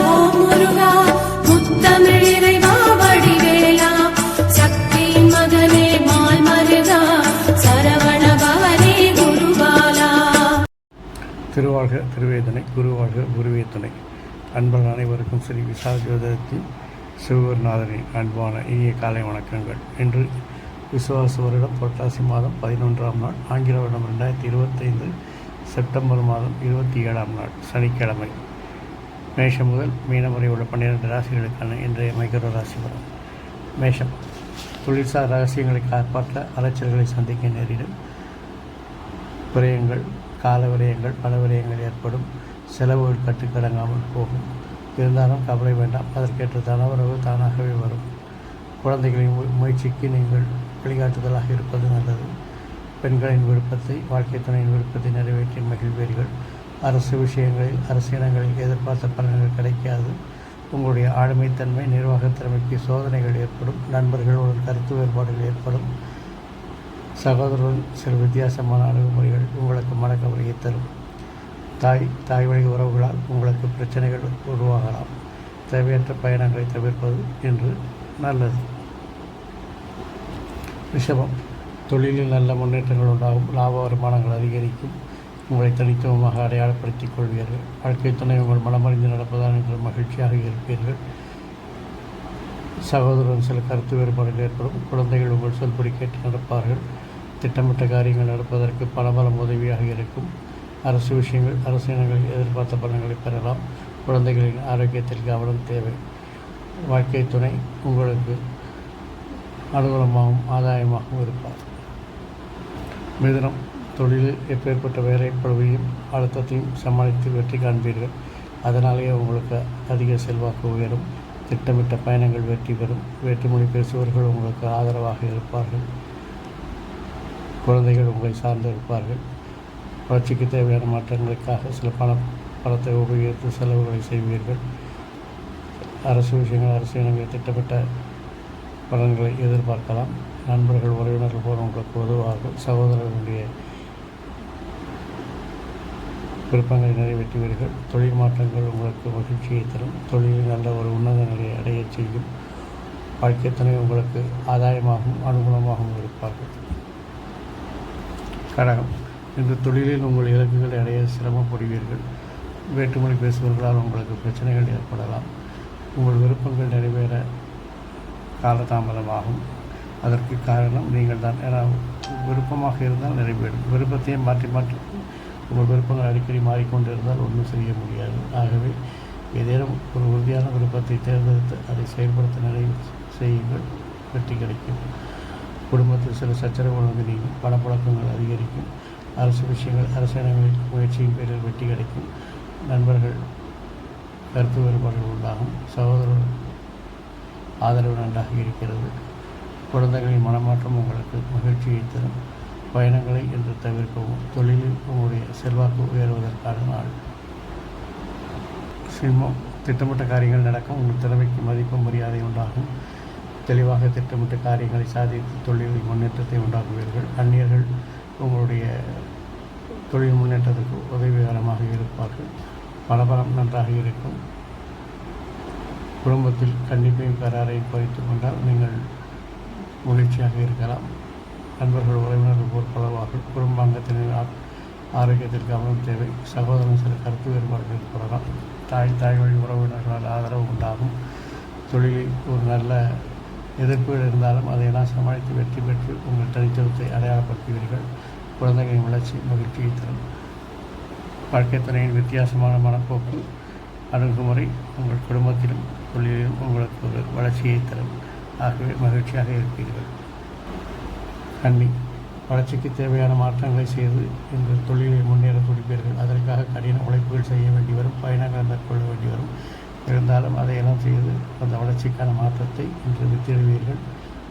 ஓம் முருகா முத்தமிழ் இறைவா வடிவேலா சக்தியின் மகனே மால் மருகா சரவண பவனே குருபாலா. திருவாழ்க திருவேதனை குருவாழ்க குருவே துணை. அன்பர்கள் அனைவருக்கும் ஸ்ரீ விசால ஜோதிடத்தின் சிவகுருநாதனின் அன்பான இனிய காலை வணக்கங்கள். இன்று விசுவாச வருடம் புரட்டாசி மாதம் 11ஆம் நாள், ஆங்கில வருடம் 2025 செப்டம்பர் மாதம் 27ஆம் நாள், சனிக்கிழமை. மேஷம் முதல் மீனம் வரை உள்ள 12 ராசிகளுக்கான இன்றைய மைக்ரோ ராசி பலன். மேஷம். தொழிற்சார் ரகசியங்களை காப்பாற்ற அலைச்சல்களை சந்திக்க நேரிடும். விரயங்கள், கால விரயங்கள், பல விரயங்கள் ஏற்படும். செலவுகள் கட்டுக்கடங்காமல் போகும். இருந்தாலும் கவலை வேண்டாம், அதற்கேற்ற தனவரவு தானாகவே வரும். குழந்தைகளின் முயற்சிக்கு நீங்கள் வழிகாட்டுதலாக இருப்பது நல்லது. பெண்களின் விருப்பத்தை, வாழ்க்கை துணையின் விருப்பத்தை நிறைவேற்றி மகிழ்வீர்கள். அரசு விஷயங்களில், அரசியலங்களில் எதிர்பார்த்த பலன்கள் கிடைக்காது. உங்களுடைய ஆளுமைத்தன்மை, நிர்வாகத்திறமைக்கு சோதனைகள் ஏற்படும். நண்பர்களுடன் கருத்து வேறுபாடுகள் ஏற்படும். சகோதரருடன் சில வித்தியாசமான அணுகுமுறைகள் உங்களுக்கு மனக்கவலையை தரும். தாய் வழி உறவுகளால் உங்களுக்கு பிரச்சனைகள் உருவாகலாம். தேவையற்ற பயணங்களை தவிர்ப்பது இன்று நல்லது. ரிஷபம். தொழிலில் நல்ல முன்னேற்றங்கள் உண்டாகும். லாப வருமானங்கள் அதிகரிக்கும். உங்களை தனித்துவமாக அடையாளப்படுத்திக் கொள்வீர்கள். வாழ்க்கை துணை உங்கள் மனமறிந்து நடப்பதால் என்று மகிழ்ச்சியாக இருப்பீர்கள். சகோதரன் சில கருத்து வேறுபாடுகள் ஏற்படும். குழந்தைகள் உங்கள் சொல்படி கேட்டு நடப்பார்கள். திட்டமிட்ட காரியங்கள் நடப்பதற்கு பலபலம் உதவியாக இருக்கும். அரசு விஷயங்கள், அரசியல்களில் எதிர்பார்த்த பலன்களை பெறலாம். குழந்தைகளின் ஆரோக்கியத்தில் கவனம் தேவை. வாழ்க்கை துணை உங்களுக்கு அனுகூலமாகவும் ஆதாயமாகவும் இருப்பார். மிதுனம். தொழிலில் எப்பேற்பட்ட வேலை பழுவையும் அழுத்தத்தையும் சமாளித்து வெற்றி காண்பீர்கள். அதனாலேயே உங்களுக்கு அதிக செல்வாக்கு உயரும். திட்டமிட்ட பயணங்கள் வெற்றி பெறும். வேற்றுமொழி பேசுபவர்கள் உங்களுக்கு ஆதரவாக இருப்பார்கள். குழந்தைகள் உங்களை சார்ந்து இருப்பார்கள். வளர்ச்சிக்கு தேவையான மாற்றங்களுக்காக சில பணத்தை உபயோகித்து செலவுகளை செய்வீர்கள். அரசு விஷயங்கள், அரசியலமைப்பு திட்டமிட்ட பலன்களை எதிர்பார்க்கலாம். நண்பர்கள், உறவினர்கள் போல உங்களுக்கு உதவுவார்கள். சகோதரர்களுடைய விருப்பங்களை நிறைவேற்றுவீர்கள். தொழில் மாற்றங்கள் உங்களுக்கு மகிழ்ச்சியை தரும். தொழிலில் நல்ல ஒரு உன்னத நிலையை அடைய செய்யும். வாழ்க்கை துணை உங்களுக்கு ஆதாயமாகவும் அனுகூலமாகவும் இருப்பார்கள். கடகம். இன்று தொழிலில் உங்கள் இலக்குகளை அடைய சிரமப்படுவீர்கள். வேற்றுமொழி பேசுபவர்களால் உங்களுக்கு பிரச்சனைகள் ஏற்படலாம். உங்கள் விருப்பங்கள் நிறைவேற காலதாமதமாகும். அதற்கு காரணம் நீங்கள் தான். ஏன்னா விருப்பமாக இருந்தால் நிறைவேறும். விருப்பத்தையே மாற்றி உங்கள் விருப்பங்கள் அடிக்கடி மாறிக்கொண்டு இருந்தால் ஒன்றும் செய்ய முடியாது. ஆகவே ஏதேனும் ஒரு உறுதியான விருப்பத்தை தேர்ந்தெடுத்து அதை செயல்படுத்த நிறைவு செய்யுங்கள். வெற்றி கிடைக்கும். குடும்பத்தில் சில சச்சரவுகள் வந்து நீங்கும். பணப்புழக்கங்கள் அதிகரிக்கும். அரசு விஷயங்கள், அரசியலமைப்பில் முயற்சியின் பேரில் வெற்றி கிடைக்கும். நண்பர்கள் கருத்து வேறுபாடுகள் உண்டாகும். சகோதரர்கள் ஆதரவு நன்றாக இருக்கிறது. குழந்தைகளின் மனமாற்றம் உங்களுக்கு மகிழ்ச்சியை தரும். பயணங்களை என்று தவிர்க்கவும். தொழிலில் உங்களுடைய செல்வாக்கு உயர்வதற்கான நாள். சிம்மம். திட்டமிட்ட காரியங்கள் நடக்கும். உங்கள் திறமைக்கு மதிப்பு மரியாதை உண்டாகும். தெளிவாக திட்டமிட்ட காரியங்களை சாதித்து தொழிலில் முன்னேற்றத்தை உண்டாக்குவீர்கள். அந்நியர்கள் உங்களுடைய தொழில் முன்னேற்றத்திற்கு உதவிகரமாக இருப்பார்கள். பலபலம் நன்றாக இருக்கும். குடும்பத்தில் கண்டிப்பையும் கராரையும் குறைத்து கொண்டால் நீங்கள் மகிழ்ச்சியாக இருக்கலாம். நண்பர்கள், உறவினர்கள் பொறுப்பளவார்கள். குடும்ப அங்கத்தினர் ஆரோக்கியத்தில் கவனம் தேவை. சகோதரன் சில கருத்து வேறுபாடுகள் ஏற்படலாம். தாய் வழி உறவினர்களால் ஆதரவு உண்டாகும். தொழிலில் ஒரு நல்ல எதிர்ப்புகள் இருந்தாலும் அதையெல்லாம் சமாளித்து வெற்றி பெற்று உங்கள் தனித்துவத்தை அடையாளப்படுத்துவீர்கள். குழந்தைகளின் வளர்ச்சி மகிழ்ச்சியை தரும். வாழ்க்கை துணையின் வித்தியாசமான மனப்போக்கு அணுகுமுறை உங்கள் குடும்பத்திலும் தொழிலிலும் உங்களுக்கு ஒரு வளர்ச்சியை தரும். ஆகவே மகிழ்ச்சியாக இருப்பீர்கள். கன்னி. வளர்ச்சிக்கு தேவையான மாற்றங்களை செய்து இந்த தொழிலில் முன்னேற துடிப்பீர்கள். அதற்காக கடின உழைப்புகள் செய்ய வேண்டி வரும். பயணங்களை மேற்கொள்ள வேண்டி வரும். இருந்தாலும் அதையெல்லாம் செய்து அந்த வளர்ச்சிக்கான மாற்றத்தை இன்று வித்திடுவீர்கள்.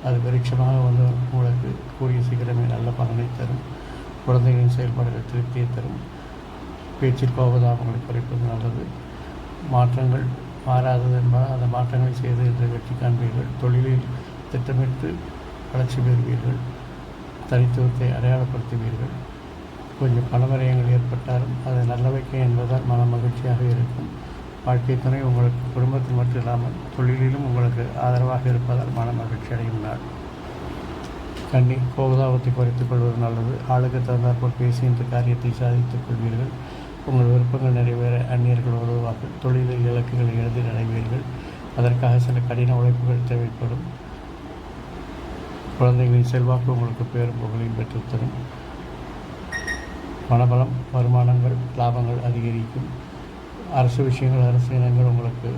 அது பரீட்சமாக வந்து உங்களுக்கு கூடிய சீக்கிரமே நல்ல பலனை தரும். குழந்தைகளின் செயல்பாடுகள் திருப்தியை தரும். பேச்சில் கோபதாபங்களை குறைப்பது நல்லது. மாற்றங்கள் மாறாதது என்பதால் அந்த மாற்றங்களை செய்து இன்று வெற்றி காண்பீர்கள். தொழிலில் திட்டமிட்டு வளர்ச்சி பெறுவீர்கள். தனித்துவத்தை அடையாளப்படுத்துவீர்கள். கொஞ்சம் பணவரையங்கள் ஏற்பட்டாலும் அதை நல்லவைக்க என்பதால் மன மகிழ்ச்சியாக இருக்கும். வாழ்க்கை துணை உங்களுக்கு குடும்பத்தில் மட்டும் இல்லாமல் தொழிலிலும் உங்களுக்கு ஆதரவாக இருப்பதால் மன மகிழ்ச்சி அடையும் நாள். கன்னி, கோபதாபத்தை குறைத்துக் கொள்வது நல்லது. ஆளுக்கு தகுந்தாற்போல் பேசி இந்த காரியத்தை சாதித்துக் கொள்வீர்கள். உங்கள் விருப்பங்கள் நிறைவேற அந்நியர்கள் உதவுவார்கள். தொழிலில் இலக்குகளை எளிதில் அடைவீர்கள். அதற்காக சில கடின உழைப்புகள் தேவைப்படும். குழந்தைகளின் செல்வாக்கு உங்களுக்கு பேரும் புகழையும் பெற்றுத்தரும். பணபலம், வருமானங்கள், லாபங்கள் அதிகரிக்கும். அரசு விஷயங்கள், அரசு இனங்கள் உங்களுக்கு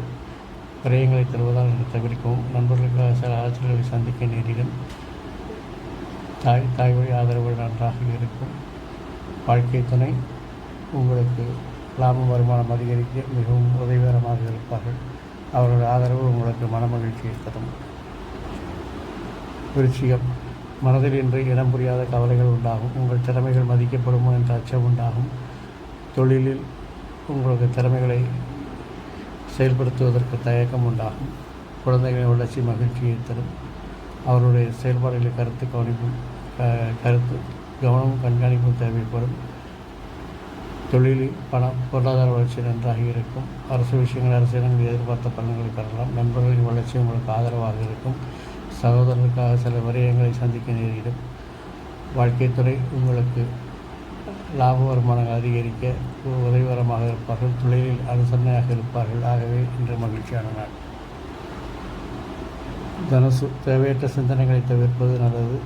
விரயங்களை தருவதால் என்று தவிர்க்கவும். நண்பர்களுக்காக சில ஆச்சரியங்களை சந்திக்க நேரிடும். தாய் வழி ஆதரவுகள் நன்றாக இருக்கும். வாழ்க்கை துணை உங்களுக்கு லாபம், வருமானம் அதிகரிக்க மிகவும் உதவிகரமாக இருப்பார்கள். அவர்களுடைய ஆதரவு உங்களுக்கு மனமகிழ்ச்சியை தரும். விருச்சிகம், மனதில் இன்று இனம் புரியாத கவலைகள் உண்டாகும். உங்கள் திறமைகள் மதிக்கப்படுமோ என்ற அச்சம் உண்டாகும். தொழிலில் உங்களுக்கு திறமைகளை செயல்படுத்துவதற்கு தயக்கம் உண்டாகும். குழந்தைகளின் வளர்ச்சி மகிழ்ச்சியை தரும். அவருடைய செயல்பாடுகளில் கவனமும் கண்காணிப்பும் தேவைப்படும். தொழிலில் பொருளாதார வளர்ச்சி நன்றாக இருக்கும். அரசு விஷயங்கள், அரசியலங்கள் எதிர்பார்த்த பலன்களை பெறலாம். நண்பர்களின் வளர்ச்சி உங்களுக்கு ஆதரவாக இருக்கும். சகோதரர்களுக்காக சில விரயங்களை சந்திக்க நேரிடும். வாழ்க்கை துறை உங்களுக்கு லாப வருமானங்கள் அதிகரிக்க உதவிகரமாக இருப்பார்கள். தொழிலில் அனுசரணையாக இருப்பார்கள். ஆகவே இன்று மகிழ்ச்சியான நாள். தனுசு, தேவையற்ற சிந்தனைகளை தவிர்ப்பது நல்லது.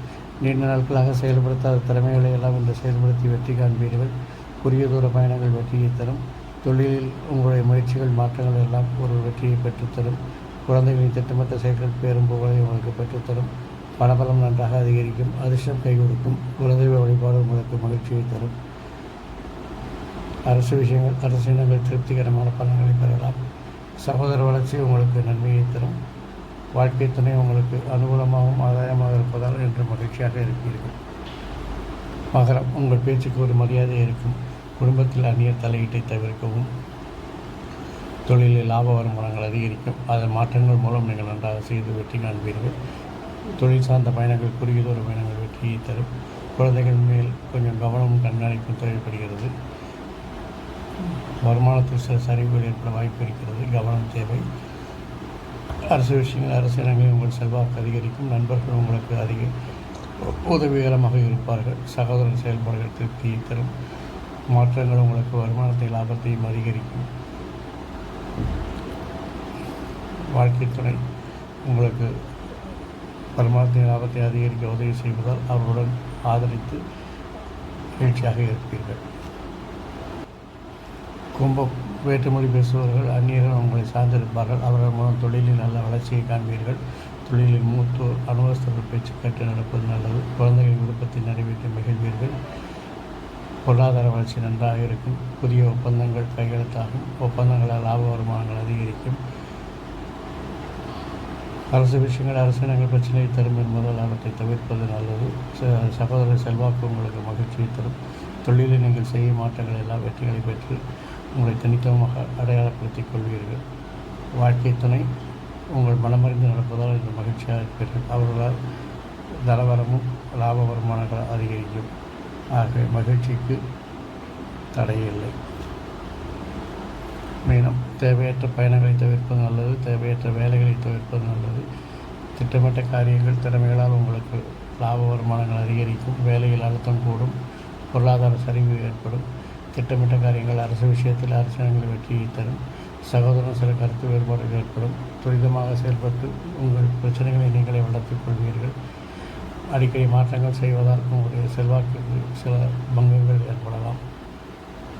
நீண்ட நாட்களாக செயல்படுத்தாத திறமைகளை எல்லாம் இன்று செயல்படுத்தி வெற்றி காண்பீர்கள். குறுகிய தூர பயணங்கள் வெற்றியை தரும். தொழிலில் உங்களுடைய முயற்சிகள், மாற்றங்கள் எல்லாம் ஒரு வெற்றியை பெற்றுத்தரும். குழந்தைகளின் திட்டமிட்ட செயல்கள் பேரும் புகழை உங்களுக்கு பெற்றுத்தரும். பணபலம் நன்றாக அதிகரிக்கும். அதிர்ஷ்டம் கை கொடுக்கும். குலதெய்வ வழிபாடு உங்களுக்கு மகிழ்ச்சியை தரும். அரசு விஷயங்கள், அரசினங்கள் திருப்திகரமான பலன்களை பெறலாம். சகோதர வளர்ச்சி உங்களுக்கு நன்மையை தரும். வாழ்க்கை துணை உங்களுக்கு அனுகூலமாகவும் ஆதாயமாக இருப்பதால் என்று மகிழ்ச்சியாக இருப்பீர்கள். மகரம், உங்கள் பேச்சுக்கு ஒரு மரியாதை இருக்கும். குடும்பத்தில் அந்நியர் தலையீட்டை தவிர்க்கவும். தொழிலில் லாப வருமானங்கள் அதிகரிக்கும். அதன் மாற்றங்கள் மூலம் நீங்கள் நன்றாக செய்து வெற்றி காண்பீர்கள். தொழில் சார்ந்த பயணங்கள், குறுகிய தூர பயணங்கள் வெற்றியை தரும். குழந்தைகள் மேல் கொஞ்சம் கவனமும் கண்காணிப்பும் தேவைப்படுகிறது. வருமானத்தில் சில சரிவுகள் ஏற்பட வாய்ப்பு இருக்கிறது. கவனம் தேவை. அரசு விஷயங்கள், அரசியலங்களில் உங்கள் செல்வாக்கு அதிகரிக்கும். நண்பர்கள் உங்களுக்கு அதிக உதவிகரமாக இருப்பார்கள். சகோதர செயல்பாடுகள் திருப்தியை தரும். மாற்றங்கள் உங்களுக்கு வருமானத்தை, லாபத்தையும் அதிகரிக்கும். வாழ்க்கை துணை உங்களுக்கு வருமானத்தின் லாபத்தை அதிகரிக்க உதவி செய்வதால் அவர்களுடன் ஆதரித்து மகிழ்ச்சியாக இருப்பீர்கள். கும்பம், வேற்றுமொழி பேசுபவர்கள், அந்நியர்கள் உங்களை சார்ந்திருப்பார்கள். அவர்கள் மூலம் தொழிலில் நல்ல வளர்ச்சியை காண்பீர்கள். தொழிலில் மூத்தோர், அனுபவஸ்தர்கள் பேச்சு கேட்டு நடப்பது நல்லது. குழந்தைகளின் விருப்பத்தை நிறைவேற்றி மகிழ்வீர்கள். பொருளாதார வளர்ச்சி நன்றாக இருக்கும். புதிய ஒப்பந்தங்கள் கையெழுத்தாகும். ஒப்பந்தங்களால் லாப வருமானங்கள் அதிகரிக்கும். அரசு விஷயங்கள், அரசினங்கள் பிரச்சனையை தரும் என்பதால் அவற்றை தவிர்ப்பது நல்லது. சகோதர செல்வாக்கு உங்களுக்கு மகிழ்ச்சியை தரும். தொழிலில் நீங்கள் செய்யும் மாற்றங்கள் எல்லாம் வெற்றிகளை பெற்று உங்களை தனித்துவமாக அடையாளப்படுத்திக் கொள்வீர்கள். வாழ்க்கை துணை உங்கள் மனமறிந்து நடப்பதால் இந்த மகிழ்ச்சியாக இருப்பீர்கள். அவர்களால் தனவரமும் லாப வருமானங்கள் அதிகரிக்கும். ஆகவே மகிழ்ச்சிக்கு தடையில்லை. மீனம், தேவையற்ற பயணங்களை தவிர்ப்பது நல்லது. தேவையற்ற வேலைகளை தவிர்ப்பது நல்லது. திட்டமிட்ட காரியங்கள், திறமைகளால் உங்களுக்கு லாப வருமானங்கள் அதிகரிக்கும். வேலையில் அழுத்தம் கூடும். பொருளாதார சரிவு ஏற்படும். திட்டமிட்ட காரியங்கள், அரசு விஷயத்தில் அரசாங்கங்கள் வெற்றியை தரும். சகோதரன் சில கருத்து வேறுபாடுகள் ஏற்படும். துரிதமாக செயல்பட்டு உங்கள் பிரச்சனைகளை நீங்களே வளர்த்துக் கொள்வீர்கள். அடிக்கடி மாற்றங்கள் செய்வதால் உங்களுடைய செல்வாக்கு சில பங்கங்கள் ஏற்படலாம்.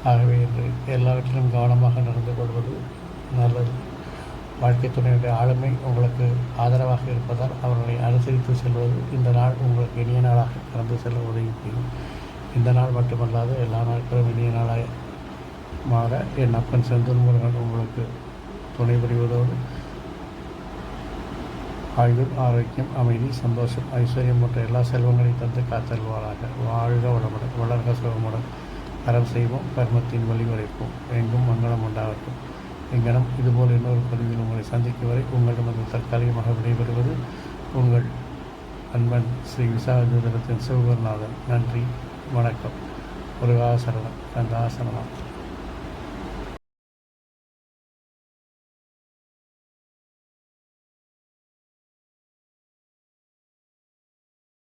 ஆகவே இன்று எல்லாவற்றிலும் கவனமாக நடந்து கொள்வது நல்லது. வாழ்க்கை துணையுடைய ஆளுமை உங்களுக்கு ஆதரவாக இருப்பதால் அவர்களை அனுசரித்து செல்வது இந்த நாள் உங்களுக்கு இனிய நாளாக கடந்து செல்ல உதவி செய்யும். இந்த நாள் மட்டுமல்லாது எல்லா நாட்களும் இனிய நாளாக மாற என் அப்பன் செந்தூர் முருகன் உங்களுக்கு துணை புரிவதோடு ஆயுள், ஆரோக்கியம், அமைதி, சந்தோஷம், ஐஸ்வர்யம் போன்ற எல்லா செல்வங்களையும் தந்து காத்தல்வாராக. வாழ்க வளமுடன், வளர்க சுகமுடன். அறம் செய்வோம், கர்மத்தின் வழி உரைப்போம். எங்கும் மங்களம் உண்டாகட்டும். எங்கனம் இதுபோல் இன்னொரு பதிவில் உங்களை சந்திக்கும் வரை உங்களிடமிருந்து தற்காலிகமாக விடைபெறுவது உங்கள் அன்பன் ஸ்ரீ விசாக ஜோதிடத்தின் சிவகுருநாதன். நன்றி, வணக்கம். முருகா சரணம், கந்தா சரணம்.